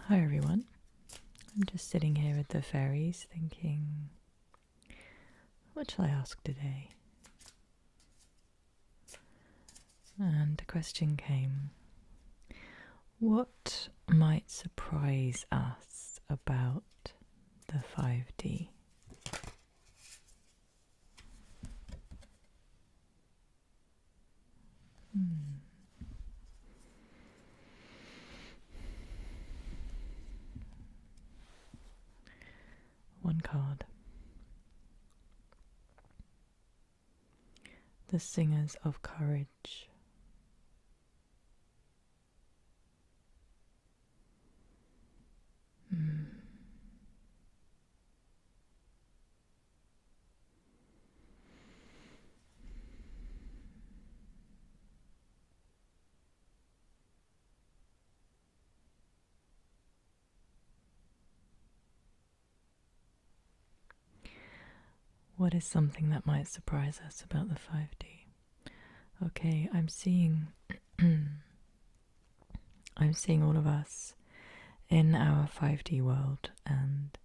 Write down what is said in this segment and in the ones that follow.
Hi everyone, I'm just sitting here with the fairies thinking, what shall I ask today? And the question came, what might surprise us about the 5D? One card. The Singers of Courage. What is something that might surprise us about the 5D? Okay, I'm seeing all of us in our 5D world, and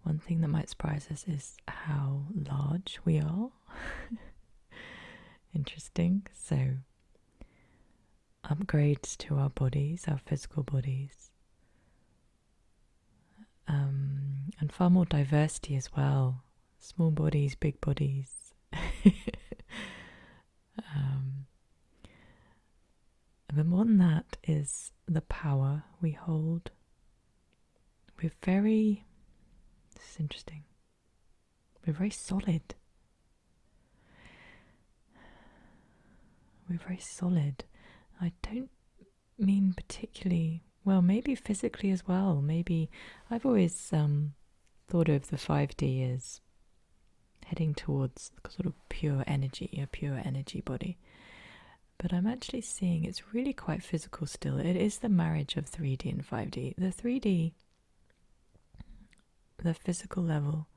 one thing that might surprise us is how large we are. Interesting. So, upgrades to our bodies, our physical bodies, and far more diversity as well. Small bodies, big bodies. But more than that is the power we hold. This is interesting. We're very solid. We're very solid. I don't mean particularly, well, maybe physically as well. Maybe I've always thought of the 5D as heading towards sort of pure energy, a pure energy body. But I'm actually seeing it's really quite physical still. It is the marriage of 3D and 5D. The 3D, the physical level,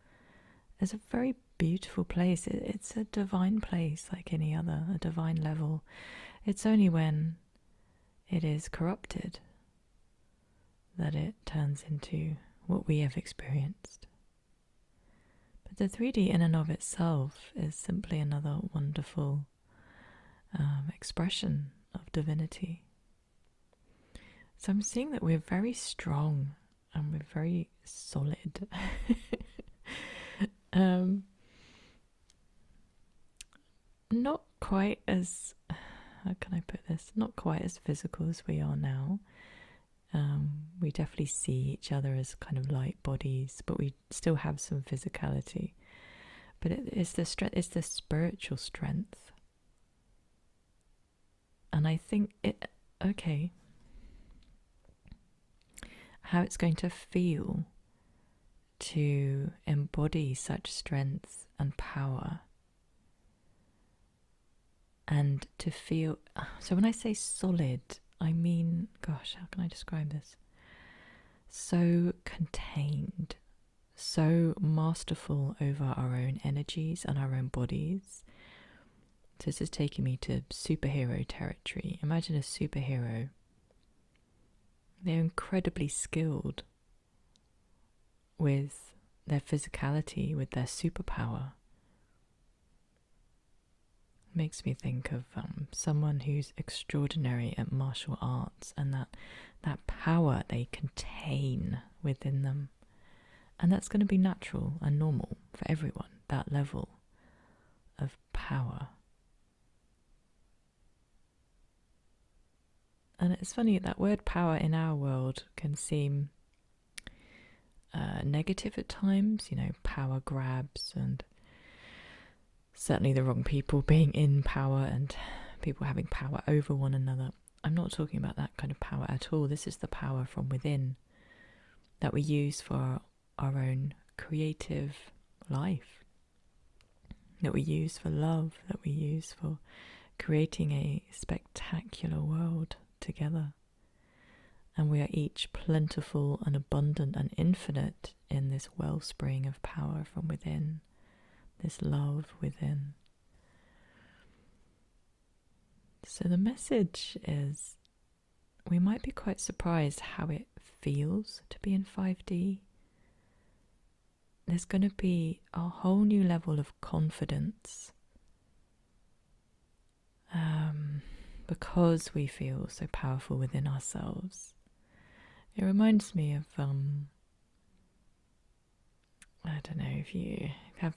is a very beautiful place. It's a divine place like any other, a divine level. It's only when it is corrupted that it turns into what we have experienced. But the 3D in and of itself is simply another wonderful expression of divinity. So I'm seeing that we're very strong and we're very solid. Not quite as, how can I put this? Not quite as physical as we are now. We definitely see each other as kind of light bodies, but we still have some physicality. But it's the it's the spiritual strength. And I think how it's going to feel to embody such strength and power, and to feel, so when I say solid, I mean, gosh, how can I describe this? So contained, so masterful over our own energies and our own bodies. So this is taking me to superhero territory. Imagine a superhero. They're incredibly skilled with their physicality, with their superpower. Makes me think of someone who's extraordinary at martial arts, and that power they contain within them. And that's going to be natural and normal for everyone, that level of power. And it's funny, that word power in our world can seem negative at times, power grabs, and certainly the wrong people being in power and people having power over one another. I'm not talking about that kind of power at all. This is the power from within that we use for our own creative life, that we use for love, that we use for creating a spectacular world together. And we are each plentiful and abundant and infinite in this wellspring of power from within, this love within. So the message is, we might be quite surprised how it feels to be in 5D. There's going to be a whole new level of confidence because we feel so powerful within ourselves. It reminds me of, I don't know, if you have,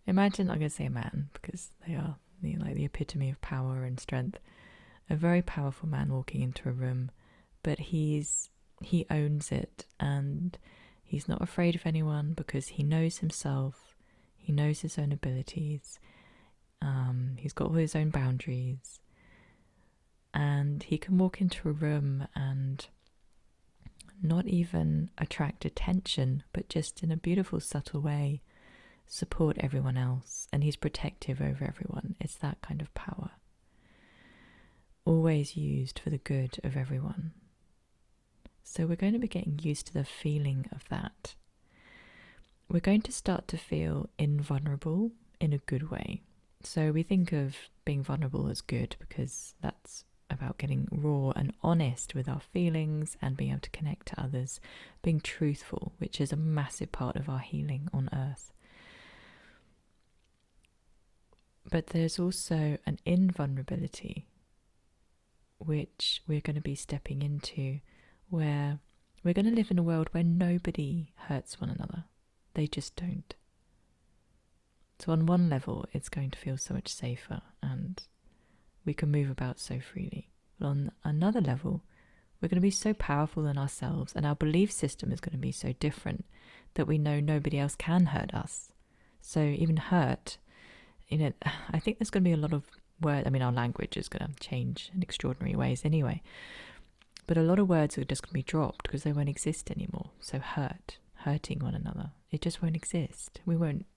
imagine, I'm going to say a man, because they are like the epitome of power and strength. A very powerful man walking into a room, but he owns it, and he's not afraid of anyone because he knows himself, he knows his own abilities, he's got all his own boundaries, and he can walk into a room and not even attract attention, but just in a beautiful, subtle way support everyone else, and he's protective over everyone. It's that kind of power, always used for the good of everyone. So we're going to be getting used to the feeling of that. We're going to start to feel invulnerable in a good way. So we think of being vulnerable as good because that's about getting raw and honest with our feelings and being able to connect to others, being truthful, which is a massive part of our healing on earth. But there's also an invulnerability, which we're going to be stepping into, where we're going to live in a world where nobody hurts one another. They just don't. So on one level, it's going to feel so much safer and we can move about so freely. But on another level, we're going to be so powerful in ourselves, and our belief system is going to be so different that we know nobody else can hurt us. So even hurt, I think there's going to be a lot of words. I mean, our language is going to change in extraordinary ways anyway. But a lot of words are just going to be dropped because they won't exist anymore. So hurting one another, it just won't exist.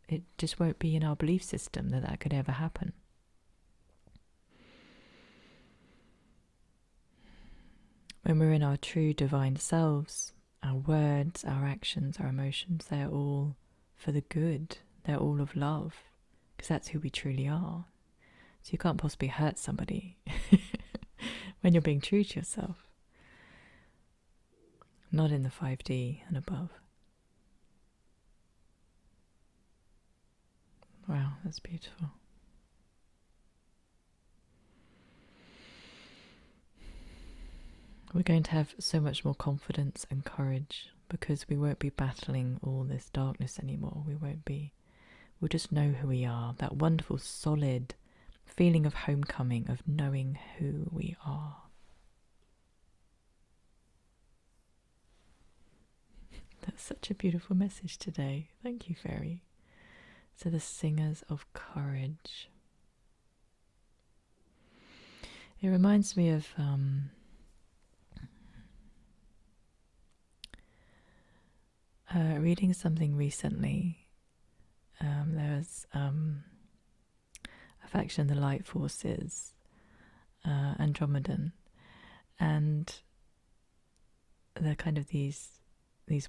It just won't be in our belief system that could ever happen. When we're in our true divine selves, our words, our actions, our emotions, they're all for the good. They're all of love, because that's who we truly are. So you can't possibly hurt somebody when you're being true to yourself. Not in the 5D and above. Wow, that's beautiful. We're going to have so much more confidence and courage because we won't be battling all this darkness anymore. We'll just know who we are, that wonderful, solid feeling of homecoming, of knowing who we are. That's such a beautiful message today. Thank you, Faery. So the singers of courage. It reminds me of reading something recently. There was a faction, the Light Forces, Andromedan, and they're kind of these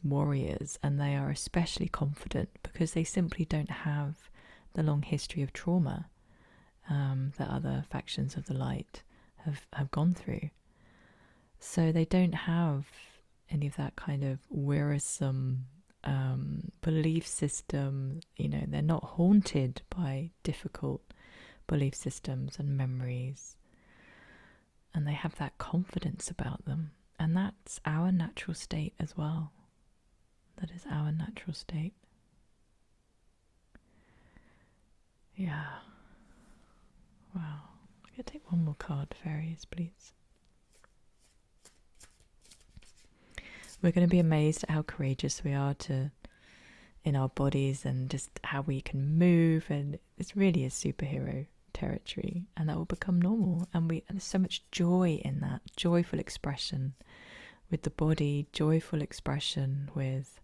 warriors, and they are especially confident because they simply don't have the long history of trauma that other factions of the light have gone through. So they don't have any of that kind of wearisome belief system. They're not haunted by difficult belief systems and memories, and they have that confidence about them, and that's our natural state as well. That is our natural state. Yeah. Wow. I'm going to take one more card, Faeries, please. We're going to be amazed at how courageous we are in our bodies and just how we can move, and it's really a superhero territory, and that will become normal. And there's so much joy in that, joyful expression with the body, joyful expression with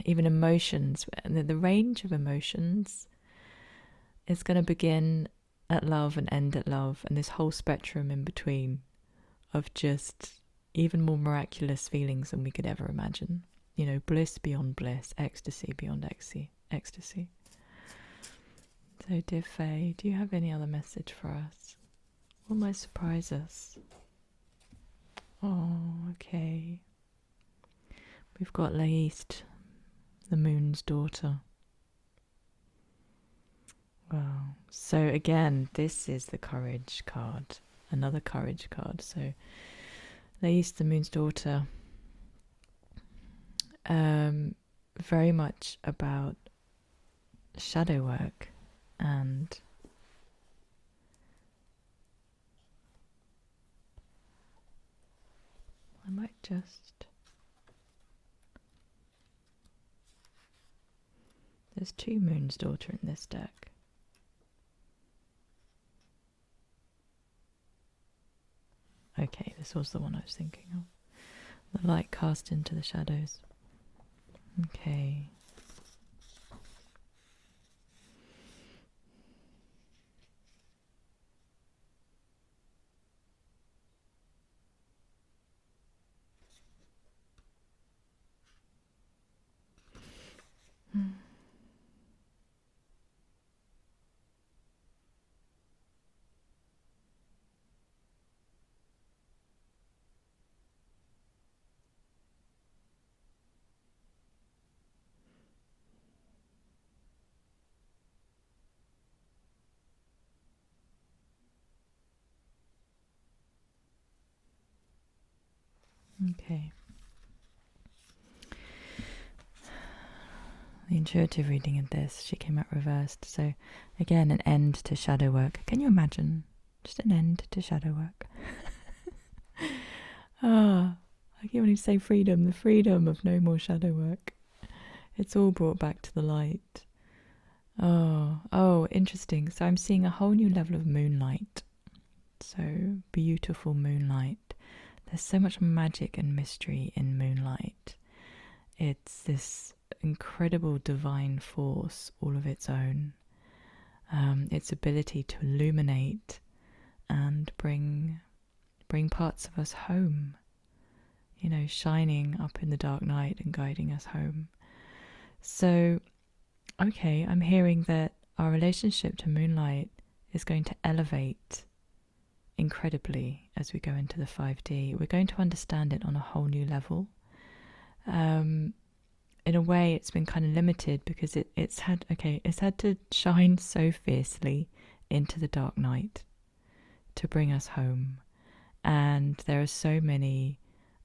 even emotions. The range of emotions is going to begin at love and end at love, and this whole spectrum in between of just even more miraculous feelings than we could ever imagine. Bliss beyond bliss, ecstasy beyond ecstasy. So, dear Faye, do you have any other message for us? What might surprise us? Oh, okay. We've got Laist, the moon's daughter. Wow. So again, this is the courage card. Another courage card. So Laist, the moon's daughter. Very much about shadow work, and I might just... There's two moon's daughter in this deck. Okay, this was the one I was thinking of. The light cast into the shadows. Okay. Okay. The intuitive reading of this, she came out reversed. So again, an end to shadow work. Can you imagine? Just an end to shadow work. I keep wanting to say freedom, the freedom of no more shadow work. It's all brought back to the light. Oh, interesting. So I'm seeing a whole new level of moonlight. So beautiful moonlight. There's so much magic and mystery in moonlight. It's this incredible divine force all of its own. Its ability to illuminate and bring parts of us home. You know, shining up in the dark night and guiding us home. So, okay, I'm hearing that our relationship to moonlight is going to elevate incredibly as we go into the 5D. We're going to understand it on a whole new level. In a way, it's been kind of limited because it's had to shine so fiercely into the dark night to bring us home. And there are so many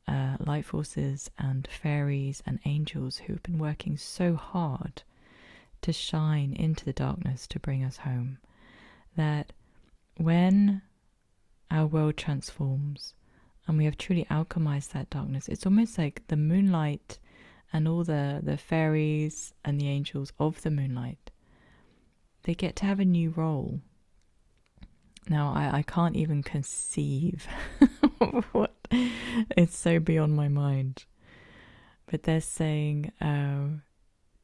light forces and fairies and angels who have been working so hard to shine into the darkness to bring us home, that when our world transforms and we have truly alchemized that darkness, it's almost like the moonlight and all the fairies and the angels of the moonlight, they get to have a new role. Now, I can't even conceive of what, it's so beyond my mind. But they're saying,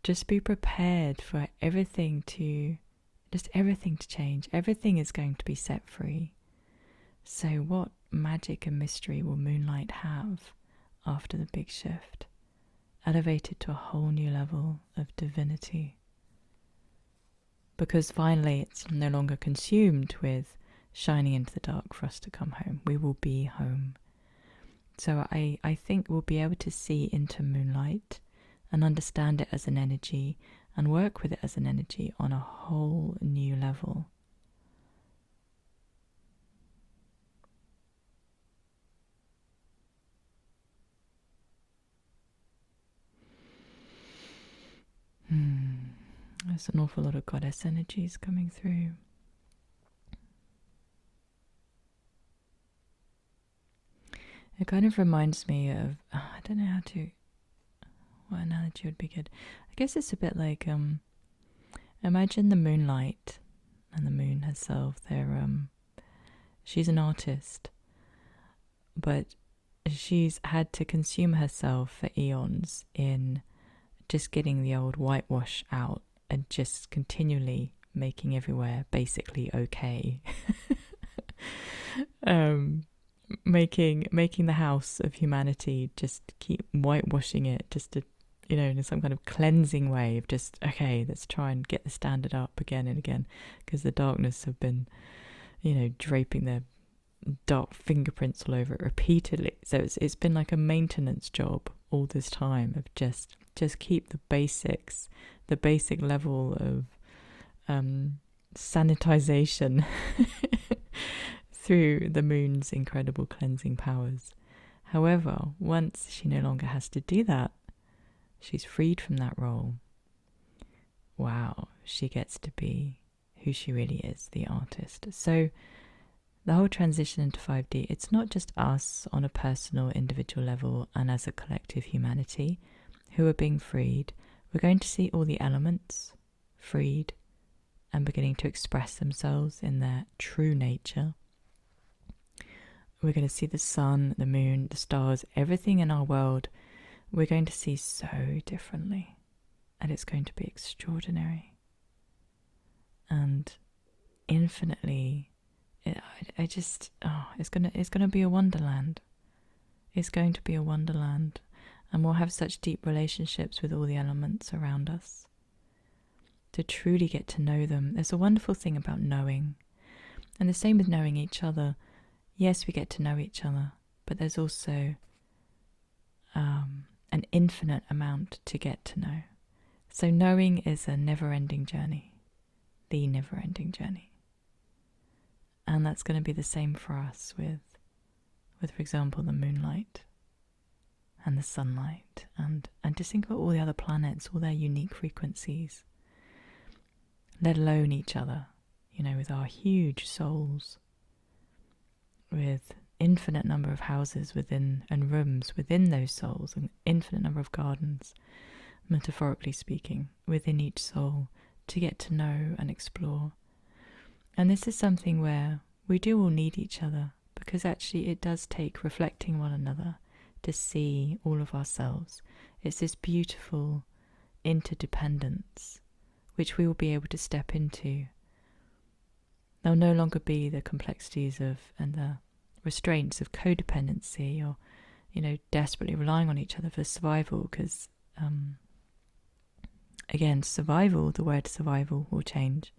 just be prepared for everything to change. Everything is going to be set free. So what magic and mystery will moonlight have after the big shift? Elevated to a whole new level of divinity. Because finally it's no longer consumed with shining into the dark for us to come home. We will be home. So I think we'll be able to see into moonlight and understand it as an energy and work with it as an energy on a whole new level. There's an awful lot of goddess energies coming through. It kind of reminds me of, I don't know what analogy would be good. I guess it's a bit like, imagine the moonlight and the moon herself. She's an artist, but she's had to consume herself for eons in just getting the old whitewash out and just continually making everywhere basically okay. Making the house of humanity, just keep whitewashing it just to in some kind of cleansing way of just, okay, let's try and get the standard up again and again, because the darkness have been, draping their dark fingerprints all over it repeatedly. So it's been like a maintenance job all this time of just keep the basics, the basic level of sanitization through the moon's incredible cleansing powers. However, once she no longer has to do that, she's freed from that role. Wow, she gets to be who she really is, the artist. So the whole transition into 5D, it's not just us on a personal, individual level and as a collective humanity who are being freed. We're going to see all the elements freed and beginning to express themselves in their true nature. We're going to see the sun, the moon, the stars, everything in our world we're going to see so differently. And it's going to be extraordinary. And infinitely, it's gonna be a wonderland. It's going to be a wonderland. And we'll have such deep relationships with all the elements around us. To truly get to know them. There's a wonderful thing about knowing. And the same with knowing each other. Yes, we get to know each other, but there's also an infinite amount to get to know. So knowing is a never-ending journey, the never-ending journey. And that's going to be the same for us with, for example, the moonlight and the sunlight, and just think about all the other planets, all their unique frequencies, let alone each other, with our huge souls, with infinite number of houses within and rooms within those souls, an infinite number of gardens, metaphorically speaking, within each soul to get to know and explore. And this is something where we do all need each other, because actually it does take reflecting one another to see all of ourselves. It's this beautiful interdependence which we will be able to step into. There'll no longer be the complexities of and the restraints of codependency or, desperately relying on each other for survival, because, again, the word survival will change,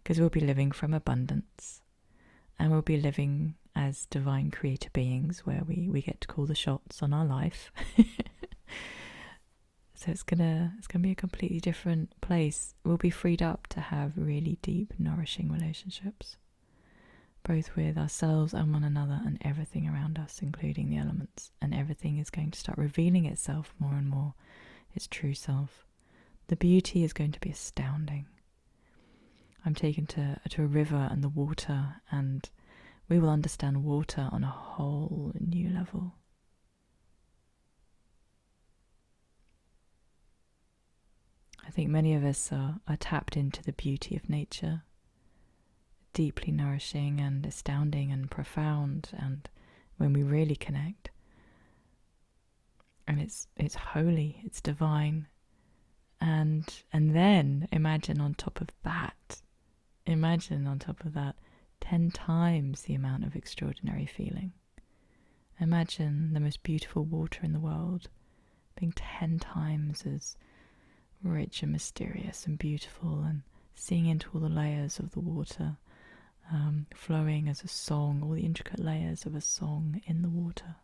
because we'll be living from abundance and we'll be living as divine creator beings where we get to call the shots on our life. So it's gonna be a completely different place. We'll be freed up to have really deep, nourishing relationships, both with ourselves and one another and everything around us, including the elements. And everything is going to start revealing itself more and more, its true self. The beauty is going to be astounding. I'm taken to a river and the water, and we will understand water on a whole new level. I think many of us are tapped into the beauty of nature, deeply nourishing and astounding and profound, and when we really connect. And it's holy, it's divine. And then imagine on top of that 10 times the amount of extraordinary feeling. Imagine the most beautiful water in the world being 10 times as rich and mysterious and beautiful, and seeing into all the layers of the water, flowing as a song, all the intricate layers of a song in the water.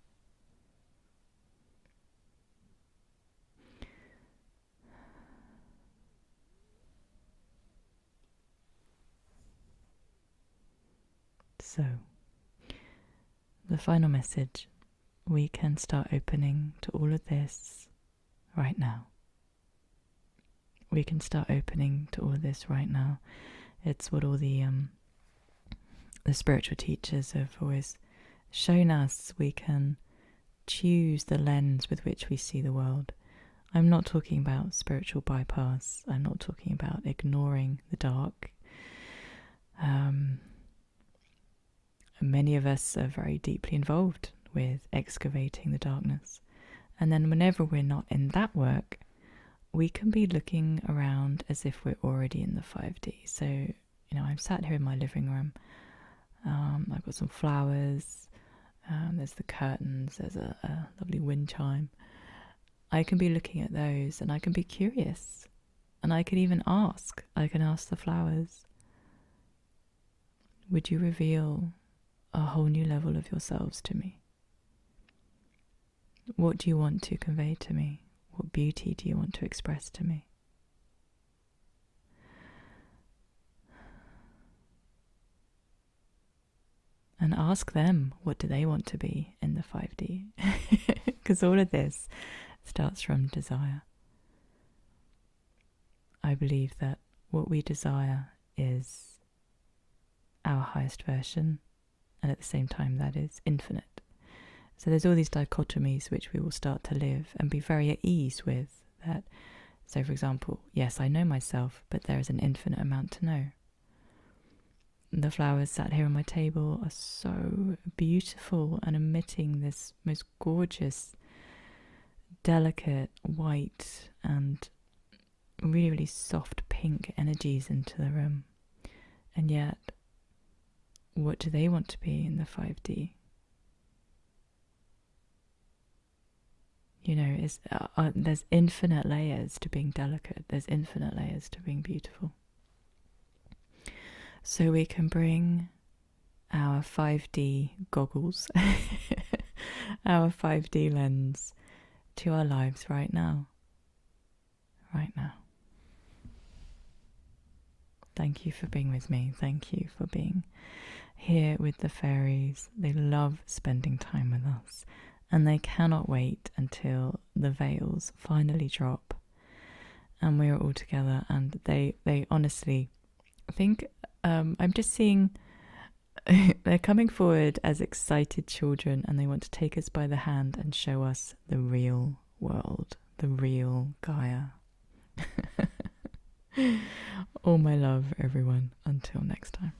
So, the final message, we can start opening to all of this right now. We can start opening to all of this right now. It's what all the spiritual teachers have always shown us. We can choose the lens with which we see the world. I'm not talking about spiritual bypass. I'm not talking about ignoring the dark. Many of us are very deeply involved with excavating the darkness. And then whenever we're not in that work, we can be looking around as if we're already in the 5D. So, I'm sat here in my living room. I've got some flowers. There's the curtains. There's a lovely wind chime. I can be looking at those and I can be curious. And I can even ask. I can ask the flowers, would you reveal a whole new level of yourselves to me? What do you want to convey to me? What beauty do you want to express to me? And ask them, what do they want to be in the 5D? Because all of this starts from desire. I believe that what we desire is our highest version, and at the same time that is infinite. So there's all these dichotomies which we will start to live and be very at ease with. That, so for example, yes, I know myself, but there is an infinite amount to know. The flowers sat here on my table are so beautiful and emitting this most gorgeous, delicate white and really, really soft pink energies into the room. And yet, what do they want to be in the 5D? You know, there's infinite layers to being delicate. There's infinite layers to being beautiful. So we can bring our 5D goggles, our 5D lens to our lives right now. Right now. Thank you for being with me. Thank you for being here with the fairies. They love spending time with us, and they cannot wait until the veils finally drop and we're all together. And they honestly, I think I'm just seeing they're coming forward as excited children, and they want to take us by the hand and show us the real world, the real Gaia. All my love, everyone. Until next time.